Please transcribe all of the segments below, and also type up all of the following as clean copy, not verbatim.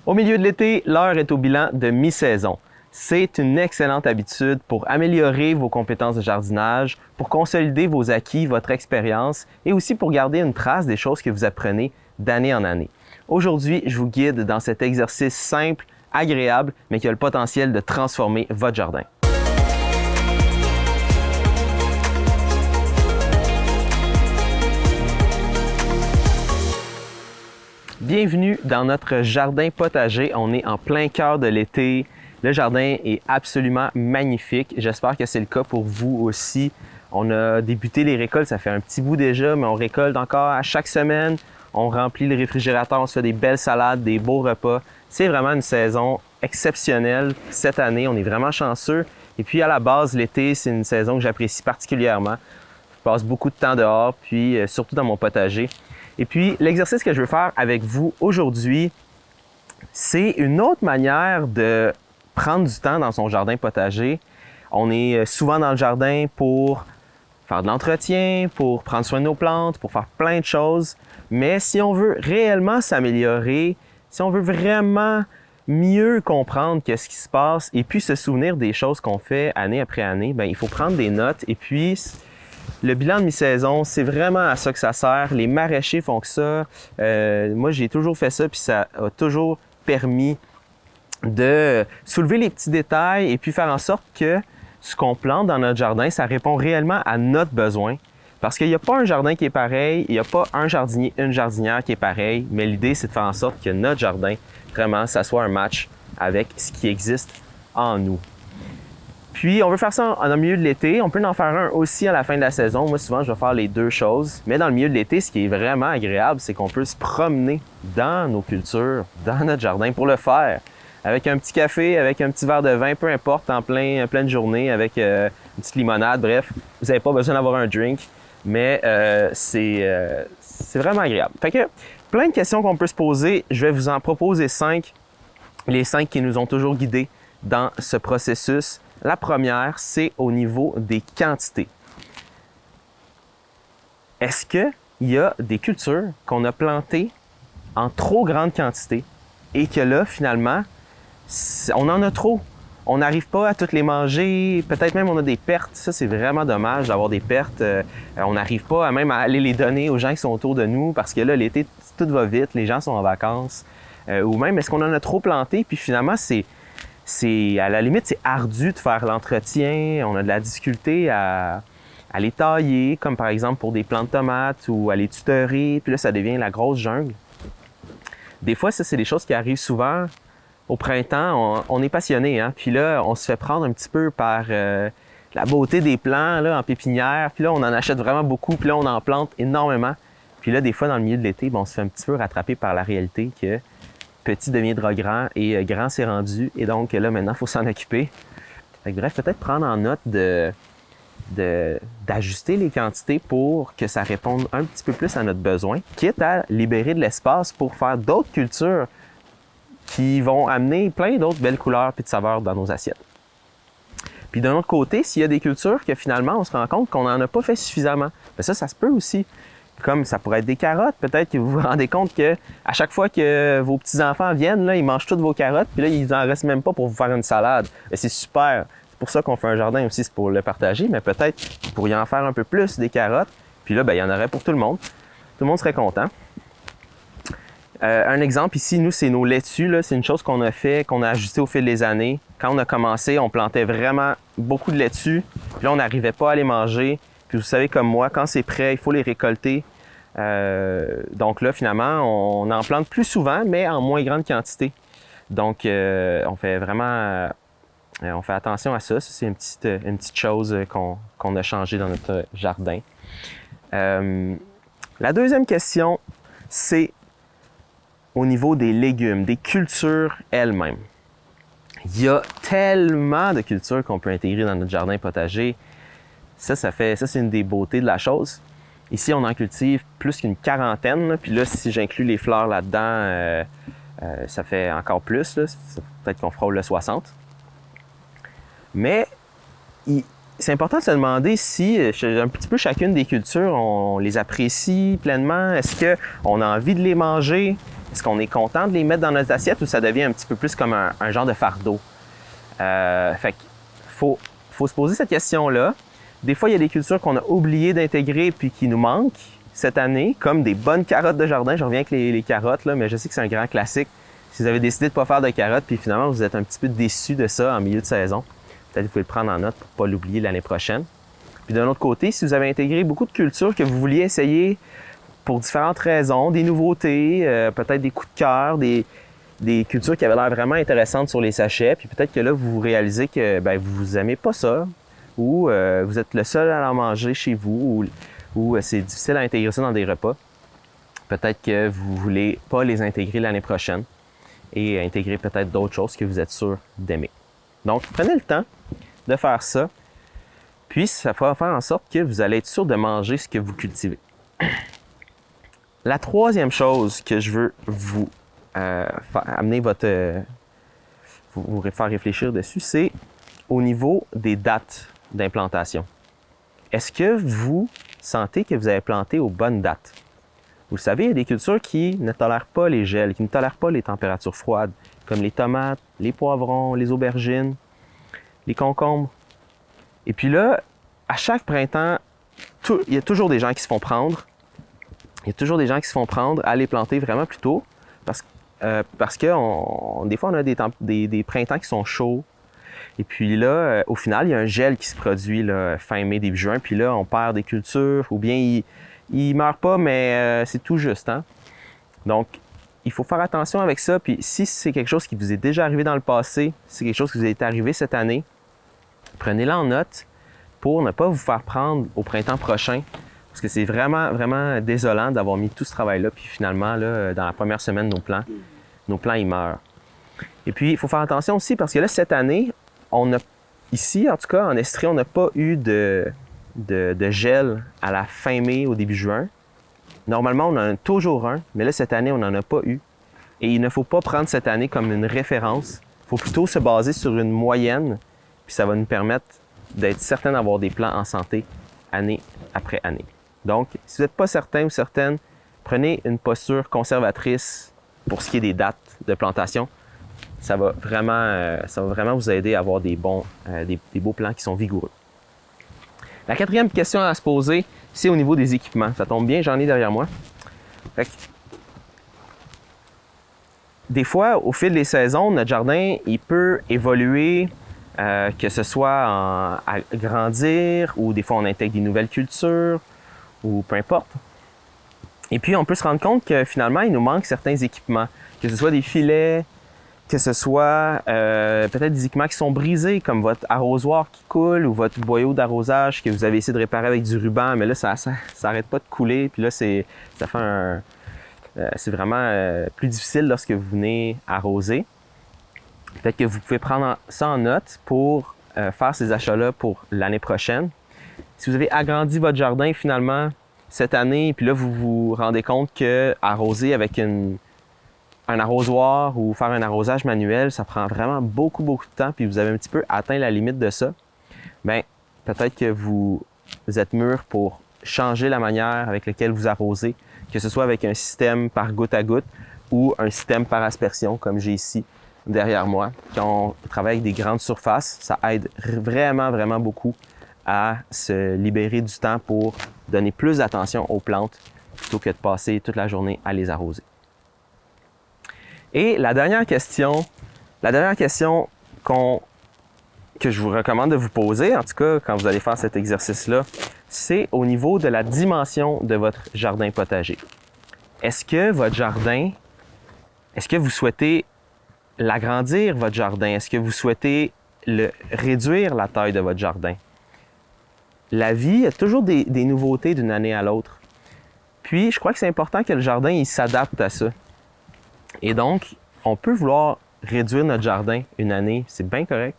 Au milieu de l'été, l'heure est au bilan de mi-saison. C'est une excellente habitude pour améliorer vos compétences de jardinage, pour consolider vos acquis, votre expérience et aussi pour garder une trace des choses que vous apprenez d'année en année. Aujourd'hui, je vous guide dans cet exercice simple, agréable, mais qui a le potentiel de transformer votre jardin. Bienvenue dans notre jardin potager. On est en plein cœur de l'été. Le jardin est absolument magnifique. J'espère que c'est le cas pour vous aussi. On a débuté les récoltes, ça fait un petit bout déjà, mais on récolte encore à chaque semaine. On remplit le réfrigérateur, on se fait des belles salades, des beaux repas. C'est vraiment une saison exceptionnelle cette année. On est vraiment chanceux. Et puis à la base, l'été, c'est une saison que j'apprécie particulièrement. Je passe beaucoup de temps dehors, puis surtout dans mon potager. Et puis, l'exercice que je veux faire avec vous aujourd'hui, c'est une autre manière de prendre du temps dans son jardin potager. On est souvent dans le jardin pour faire de l'entretien, pour prendre soin de nos plantes, pour faire plein de choses. Mais si on veut réellement s'améliorer, si on veut vraiment mieux comprendre qu'est-ce qui se passe et puis se souvenir des choses qu'on fait année après année, bien, il faut prendre des notes et puis le bilan de mi-saison, c'est vraiment à ça que ça sert. Les maraîchers font que ça. Moi, j'ai toujours fait ça, puis ça a toujours permis de soulever les petits détails et puis faire en sorte que ce qu'on plante dans notre jardin, ça répond réellement à notre besoin. Parce qu'il n'y a pas un jardin qui est pareil, il n'y a pas un jardinier, une jardinière qui est pareil, mais l'idée, c'est de faire en sorte que notre jardin, vraiment, ça soit un match avec ce qui existe en nous. Puis, on veut faire ça en milieu de l'été. On peut en faire un aussi à la fin de la saison. Moi, souvent, je vais faire les deux choses. Mais dans le milieu de l'été, ce qui est vraiment agréable, c'est qu'on peut se promener dans nos cultures, dans notre jardin pour le faire. Avec un petit café, avec un petit verre de vin, peu importe, en pleine journée, avec une petite limonade. Bref, vous n'avez pas besoin d'avoir un drink. Mais c'est vraiment agréable. Fait que, plein de questions qu'on peut se poser. Je vais vous en proposer 5. Les 5 qui nous ont toujours guidés dans ce processus. La première, c'est au niveau des quantités. Est-ce qu'il y a des cultures qu'on a plantées en trop grande quantité et que là, finalement, on en a trop? On n'arrive pas à toutes les manger, peut-être même on a des pertes. Ça, c'est vraiment dommage d'avoir des pertes. On n'arrive pas à même à aller les donner aux gens qui sont autour de nous parce que là, l'été, tout va vite, les gens sont en vacances. Ou même, est-ce qu'on en a trop planté? Puis finalement, à la limite, c'est ardu de faire l'entretien. On a de la difficulté à les tailler, comme par exemple pour des plants de tomates ou à les tutorer. Puis là, ça devient la grosse jungle. Des fois, ça, c'est des choses qui arrivent souvent au printemps. On est passionné, hein? Puis là, on se fait prendre un petit peu par la beauté des plants là, en pépinière. Puis là, on en achète vraiment beaucoup. Puis là, on en plante énormément. Puis là, des fois, dans le milieu de l'été, on se fait un petit peu rattraper par la réalité que petit deviendra grand et grand s'est rendu. Et donc là, maintenant, il faut s'en occuper. Fait que, bref, peut-être prendre en note d'ajuster les quantités pour que ça réponde un petit peu plus à notre besoin, quitte à libérer de l'espace pour faire d'autres cultures qui vont amener plein d'autres belles couleurs et de saveurs dans nos assiettes. Puis d'un autre côté, s'il y a des cultures que finalement, on se rend compte qu'on n'en a pas fait suffisamment, bien ça se peut aussi. Comme ça pourrait être des carottes, peut-être que vous vous rendez compte que à chaque fois que vos petits-enfants viennent, là, ils mangent toutes vos carottes, puis là, ils n'en restent même pas pour vous faire une salade. Et c'est super. C'est pour ça qu'on fait un jardin aussi, c'est pour le partager, mais peut-être que vous pourriez en faire un peu plus des carottes, puis là, bien, il y en aurait pour tout le monde. Tout le monde serait content. Un exemple ici, nous, c'est nos laitues. Là. C'est une chose qu'on a fait, qu'on a ajusté au fil des années. Quand on a commencé, on plantait vraiment beaucoup de laitues, puis là, on n'arrivait pas à les manger. Puis vous savez comme moi, quand c'est prêt, il faut les récolter. Donc là, finalement, on en plante plus souvent, mais en moins grande quantité. Donc, on fait vraiment on fait attention à ça. Ça, c'est une petite chose qu'on a changé dans notre jardin. La deuxième question, c'est au niveau des légumes, des cultures elles-mêmes. Il y a tellement de cultures qu'on peut intégrer dans notre jardin potager. Ça, c'est une des beautés de la chose. Ici, on en cultive plus qu'une quarantaine. Là. Puis là, si j'inclus les fleurs là-dedans, ça fait encore plus. Là. Peut-être qu'on frôle le 60. Mais c'est important de se demander si un petit peu chacune des cultures, on les apprécie pleinement. Est-ce qu'on a envie de les manger? Est-ce qu'on est content de les mettre dans notre assiette ou ça devient un petit peu plus comme un genre de fardeau? Fait qu'il faut se poser cette question-là. Des fois, il y a des cultures qu'on a oublié d'intégrer puis qui nous manquent cette année, comme des bonnes carottes de jardin. Je reviens avec les carottes, là, mais je sais que c'est un grand classique. Si vous avez décidé de ne pas faire de carottes puis finalement vous êtes un petit peu déçu de ça en milieu de saison, peut-être que vous pouvez le prendre en note pour ne pas l'oublier l'année prochaine. Puis d'un autre côté, si vous avez intégré beaucoup de cultures que vous vouliez essayer pour différentes raisons, des nouveautés, peut-être des coups de cœur, des cultures qui avaient l'air vraiment intéressantes sur les sachets, puis peut-être que là, vous réalisez que vous n'aimez pas ça, ou vous êtes le seul à en manger chez vous, ou c'est difficile à intégrer ça dans des repas. Peut-être que vous ne voulez pas les intégrer l'année prochaine et intégrer peut-être d'autres choses que vous êtes sûr d'aimer. Donc, prenez le temps de faire ça, puis ça va faire en sorte que vous allez être sûr de manger ce que vous cultivez. La troisième chose que je veux vous amener vous faire réfléchir dessus, c'est au niveau des dates d'implantation. Est-ce que vous sentez que vous avez planté aux bonnes dates? Vous savez, il y a des cultures qui ne tolèrent pas les gels, qui ne tolèrent pas les températures froides, comme les tomates, les poivrons, les aubergines, les concombres. Et puis là, à chaque printemps, il y a toujours des gens qui se font prendre. Il y a toujours des gens qui se font prendre à les planter vraiment plus tôt parce que des fois, on a des printemps qui sont chauds. Et puis là, au final, il y a un gel qui se produit là, fin mai, début juin. Puis là, on perd des cultures ou bien ils ne meurent pas, mais c'est tout juste. Hein? Donc, il faut faire attention avec ça. Puis si c'est quelque chose qui vous est déjà arrivé dans le passé, si c'est quelque chose qui vous est arrivé cette année, prenez-le en note pour ne pas vous faire prendre au printemps prochain. Parce que c'est vraiment, vraiment désolant d'avoir mis tout ce travail-là. Puis finalement, là, dans la première semaine, nos plants, ils meurent. Et puis, il faut faire attention aussi parce que là, cette année, ici, en tout cas, en Estrie, on n'a pas eu de gel à la fin mai, au début juin. Normalement, on en a toujours un, mais là, cette année, on n'en a pas eu. Et il ne faut pas prendre cette année comme une référence. Il faut plutôt se baser sur une moyenne, puis ça va nous permettre d'être certain d'avoir des plants en santé année après année. Donc, si vous n'êtes pas certain ou certaine, prenez une posture conservatrice pour ce qui est des dates de plantation. Ça va vraiment vous aider à avoir des beaux plants qui sont vigoureux. La quatrième question à se poser, c'est au niveau des équipements. Ça tombe bien, j'en ai derrière moi. Fait que, des fois, au fil des saisons, notre jardin, il peut évoluer, que ce soit à grandir ou des fois on intègre des nouvelles cultures ou peu importe. Et puis, on peut se rendre compte que finalement, il nous manque certains équipements, que ce soit des filets, que ce soit peut-être des équipements qui sont brisés, comme votre arrosoir qui coule ou votre boyau d'arrosage que vous avez essayé de réparer avec du ruban, mais là, ça n'arrête pas de couler. Puis là, c'est vraiment plus difficile lorsque vous venez arroser. Peut-être que vous pouvez prendre ça en note pour faire ces achats-là pour l'année prochaine. Si vous avez agrandi votre jardin finalement cette année, puis là, vous vous rendez compte que arroser avec un arrosoir ou faire un arrosage manuel, ça prend vraiment beaucoup de temps, puis vous avez un petit peu atteint la limite de ça, bien, peut-être que vous êtes mûr pour changer la manière avec laquelle vous arrosez, que ce soit avec un système par goutte à goutte ou un système par aspersion, comme j'ai ici derrière moi. Quand on travaille avec des grandes surfaces, ça aide vraiment, vraiment beaucoup à se libérer du temps pour donner plus d'attention aux plantes plutôt que de passer toute la journée à les arroser. Et la dernière question que je vous recommande de vous poser, en tout cas quand vous allez faire cet exercice-là, c'est au niveau de la dimension de votre jardin potager. Est-ce que vous souhaitez l'agrandir, votre jardin? Est-ce que vous souhaitez réduire la taille de votre jardin? La vie, il y a toujours des nouveautés d'une année à l'autre. Puis, je crois que c'est important que le jardin il s'adapte à ça. Et donc, on peut vouloir réduire notre jardin une année, c'est bien correct.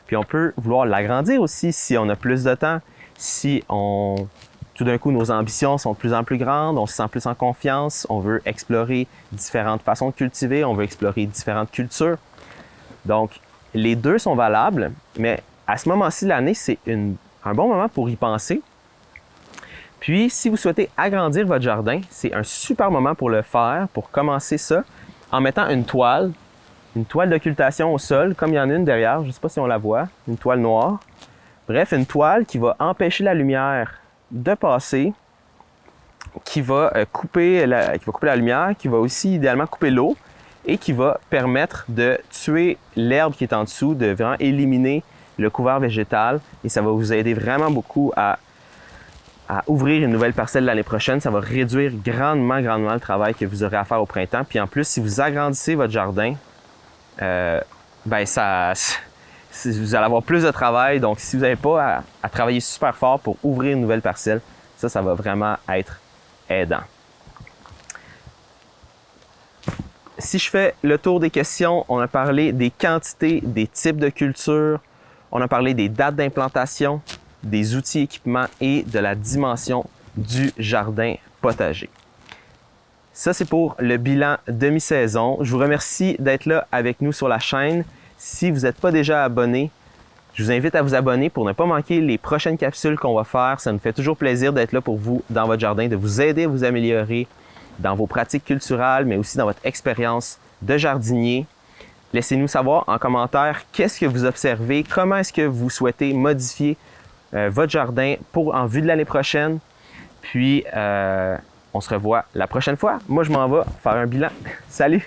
Puis, on peut vouloir l'agrandir aussi si on a plus de temps, si tout d'un coup, nos ambitions sont de plus en plus grandes, on se sent plus en confiance, on veut explorer différentes façons de cultiver, on veut explorer différentes cultures. Donc, les deux sont valables, mais à ce moment-ci de l'année, c'est un bon moment pour y penser. Puis, si vous souhaitez agrandir votre jardin, c'est un super moment pour le faire, pour commencer ça. en mettant une toile d'occultation au sol, comme il y en a une derrière, je ne sais pas si on la voit, une toile noire. Bref, une toile qui va empêcher la lumière de passer, qui va couper la lumière, qui va aussi idéalement couper l'eau et qui va permettre de tuer l'herbe qui est en dessous, de vraiment éliminer le couvert végétal. Et ça va vous aider vraiment beaucoup à ouvrir une nouvelle parcelle l'année prochaine. Ça va réduire grandement le travail que vous aurez à faire au printemps. Puis en plus, si vous agrandissez votre jardin, vous allez avoir plus de travail. Donc, si vous n'avez pas à travailler super fort pour ouvrir une nouvelle parcelle, ça va vraiment être aidant. Si je fais le tour des questions, on a parlé des quantités, des types de cultures, on a parlé des dates d'implantation, des outils équipements et de la dimension du jardin potager. Ça, c'est pour le bilan demi-saison. Je vous remercie d'être là avec nous sur la chaîne. Si vous n'êtes pas déjà abonné, je vous invite à vous abonner pour ne pas manquer les prochaines capsules qu'on va faire. Ça nous fait toujours plaisir d'être là pour vous dans votre jardin, de vous aider à vous améliorer dans vos pratiques culturales, mais aussi dans votre expérience de jardinier. Laissez-nous savoir en commentaire qu'est-ce que vous observez, comment est-ce que vous souhaitez modifier votre jardin en vue de l'année prochaine. Puis, on se revoit la prochaine fois. Moi, je m'en vais faire un bilan. Salut!